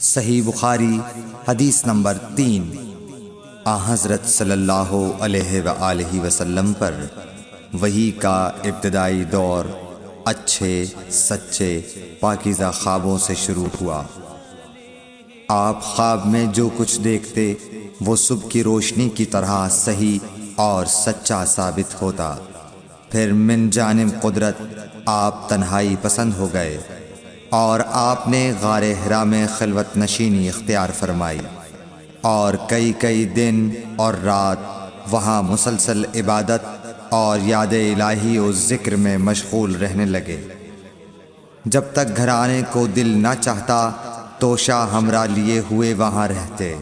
صحیح بخاری حدیث نمبر 3۔ حضرت صلی اللہ علیہ وآلہ وسلم پر وحی کا ابتدائی دور اچھے سچے پاکیزہ خوابوں سے شروع ہوا۔ آپ خواب میں جو کچھ دیکھتے وہ صبح کی روشنی کی طرح صحیح اور سچا ثابت ہوتا۔ پھر من جانب قدرت آپ تنہائی پسند ہو گئے اور آپ نے غار حرا میں خلوت نشینی اختیار فرمائی اور کئی دن اور رات وہاں مسلسل عبادت اور یاد الہی و ذکر میں مشغول رہنے لگے۔ جب تک گھر آنے کو دل نہ چاہتا توشہ ہمراہ لیے ہوئے وہاں رہتے۔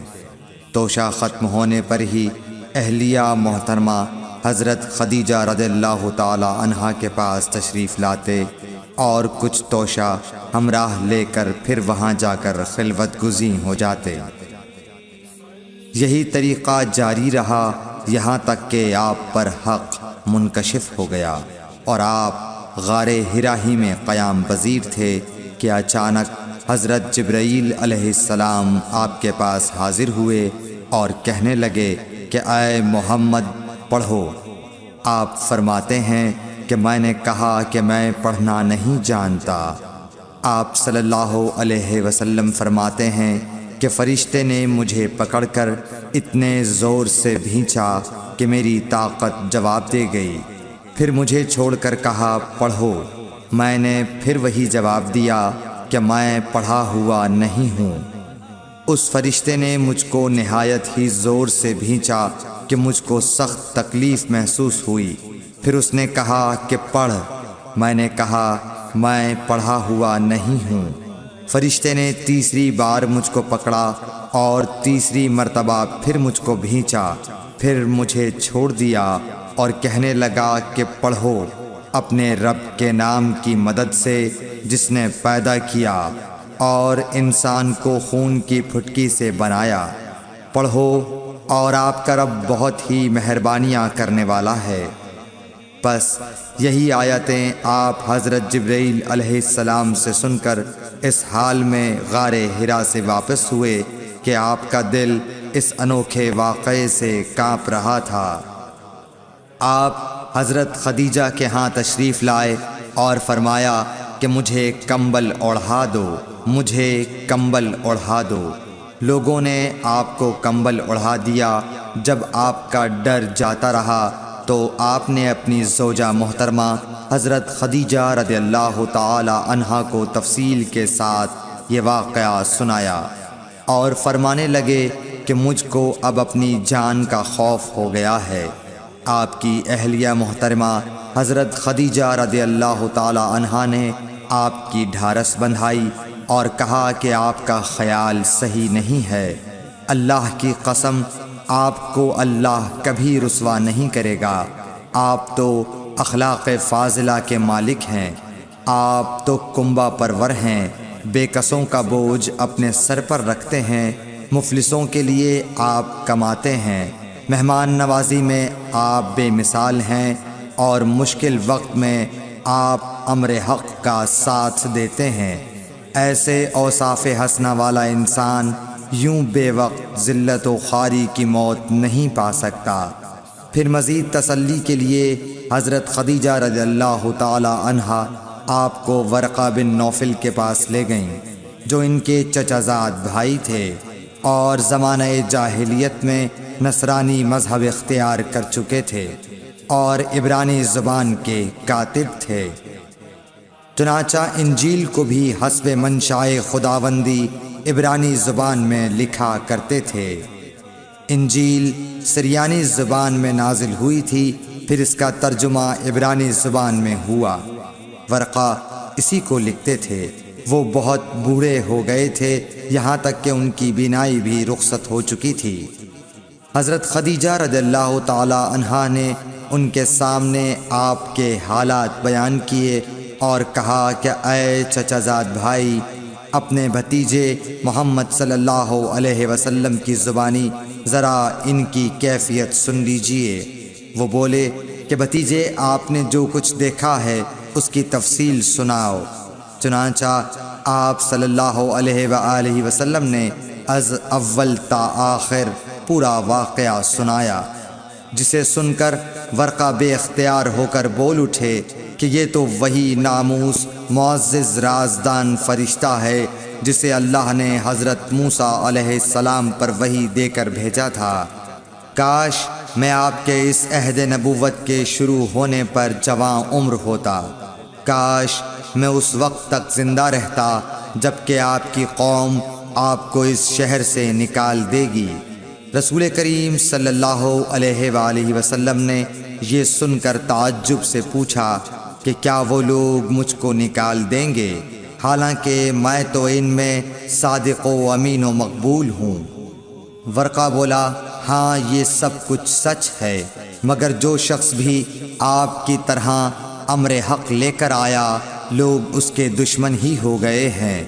توشہ ختم ہونے پر ہی اہلیہ محترمہ حضرت خدیجہ رضی اللہ تعالی عنہا کے پاس تشریف لاتے اور کچھ توشہ ہمراہ لے کر پھر وہاں جا کر خلوت گزین ہو جاتے۔ یہی طریقہ جاری رہا یہاں تک کہ آپ پر حق منکشف ہو گیا اور آپ غار حرا ہی میں قیام پذیر تھے کہ اچانک حضرت جبرائیل علیہ السلام آپ کے پاس حاضر ہوئے اور کہنے لگے کہ اے محمد پڑھو۔ آپ فرماتے ہیں کہ میں نے کہا کہ میں پڑھنا نہیں جانتا۔ آپ صلی اللہ علیہ وسلم فرماتے ہیں کہ فرشتے نے مجھے پکڑ کر اتنے زور سے بھینچا کہ میری طاقت جواب دے گئی۔ پھر مجھے چھوڑ کر کہا پڑھو۔ میں نے پھر وہی جواب دیا کہ میں پڑھا ہوا نہیں ہوں۔ اس فرشتے نے مجھ کو نہایت ہی زور سے بھینچا کہ مجھ کو سخت تکلیف محسوس ہوئی۔ پھر اس نے کہا کہ پڑھ۔ میں نے کہا میں پڑھا ہوا نہیں ہوں۔ فرشتے نے تیسری بار مجھ کو پکڑا اور تیسری مرتبہ پھر مجھ کو بھینچا۔ پھر مجھے چھوڑ دیا اور کہنے لگا کہ پڑھو اپنے رب کے نام کی مدد سے جس نے پیدا کیا اور انسان کو خون کی پھٹکی سے بنایا۔ پڑھو اور آپ کا رب بہت ہی مہربانیاں کرنے والا ہے۔ بس یہی آیتیں آپ حضرت جبرائیل علیہ السلام سے سن کر اس حال میں غار حرا سے واپس ہوئے کہ آپ کا دل اس انوکھے واقعے سے کانپ رہا تھا۔ آپ حضرت خدیجہ کے ہاں تشریف لائے اور فرمایا کہ مجھے کمبل اوڑھا دو، مجھے کمبل اوڑھا دو۔ لوگوں نے آپ کو کمبل اوڑھا دیا۔ جب آپ کا ڈر جاتا رہا تو آپ نے اپنی زوجہ محترمہ حضرت خدیجہ رضی اللہ تعالی عنہا کو تفصیل کے ساتھ یہ واقعہ سنایا اور فرمانے لگے کہ مجھ کو اب اپنی جان کا خوف ہو گیا ہے۔ آپ کی اہلیہ محترمہ حضرت خدیجہ رضی اللہ تعالی عنہا نے آپ کی ڈھارس بندھائی اور کہا کہ آپ کا خیال صحیح نہیں ہے۔ اللہ کی قسم آپ کو اللہ کبھی رسوا نہیں کرے گا۔ آپ تو اخلاق فاضلہ کے مالک ہیں۔ آپ تو کنبہ پرور ہیں، بے کسوں کا بوجھ اپنے سر پر رکھتے ہیں، مفلسوں کے لیے آپ کماتے ہیں، مہمان نوازی میں آپ بے مثال ہیں اور مشکل وقت میں آپ امر حق کا ساتھ دیتے ہیں۔ ایسے اوصاف حسنہ والا انسان یوں بے وقت ذلت و خواری کی موت نہیں پا سکتا۔ پھر مزید تسلی کے لیے حضرت خدیجہ رضی اللہ تعالی عنہا آپ کو ورقہ بن نوفل کے پاس لے گئیں جو ان کے چچا زاد بھائی تھے اور زمانہ جاہلیت میں نصرانی مذہب اختیار کر چکے تھے اور عبرانی زبان کے کاتب تھے۔ چنانچہ انجیل کو بھی حسب منشائے خداوندی عبرانی زبان میں لکھا کرتے تھے۔ انجیل سریانی زبان میں نازل ہوئی تھی، پھر اس کا ترجمہ عبرانی زبان میں ہوا۔ ورقہ اسی کو لکھتے تھے۔ وہ بہت بوڑھے ہو گئے تھے، یہاں تک کہ ان کی بینائی بھی رخصت ہو چکی تھی۔ حضرت خدیجہ رضی اللہ تعالی عنہا نے ان کے سامنے آپ کے حالات بیان کیے اور کہا کہ اے چچا زاد بھائی، اپنے بھتیجے محمد صلی اللہ علیہ وسلم کی زبانی ذرا ان کی کیفیت سن لیجئے۔ وہ بولے کہ بھتیجے آپ نے جو کچھ دیکھا ہے اس کی تفصیل سناؤ۔ چنانچہ آپ صلی اللہ علیہ وآلہ وسلم نے از اول تا آخر پورا واقعہ سنایا، جسے سن کر ورقہ بے اختیار ہو کر بول اٹھے کہ یہ تو وہی ناموس معزز رازدان فرشتہ ہے جسے اللہ نے حضرت موسیٰ علیہ السلام پر وحی دے کر بھیجا تھا۔ کاش میں آپ کے اس عہد نبوت کے شروع ہونے پر جواں عمر ہوتا، کاش میں اس وقت تک زندہ رہتا جب کہ آپ کی قوم آپ کو اس شہر سے نکال دے گی۔ رسول کریم صلی اللہ علیہ وآلہ وسلم نے یہ سن کر تعجب سے پوچھا کہ کیا وہ لوگ مجھ کو نکال دیں گے، حالانکہ میں تو ان میں صادق و امین و مقبول ہوں؟ ورقہ بولا، ہاں یہ سب کچھ سچ ہے، مگر جو شخص بھی آپ کی طرح امر حق لے کر آیا لوگ اس کے دشمن ہی ہو گئے ہیں۔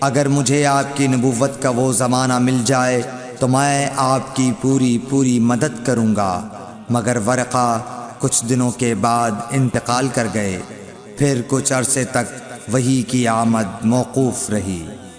اگر مجھے آپ کی نبوت کا وہ زمانہ مل جائے تو میں آپ کی پوری مدد کروں گا، مگر ورقہ کچھ دنوں کے بعد انتقال کر گئے، پھر کچھ عرصے تک وحی کی آمد موقوف رہی۔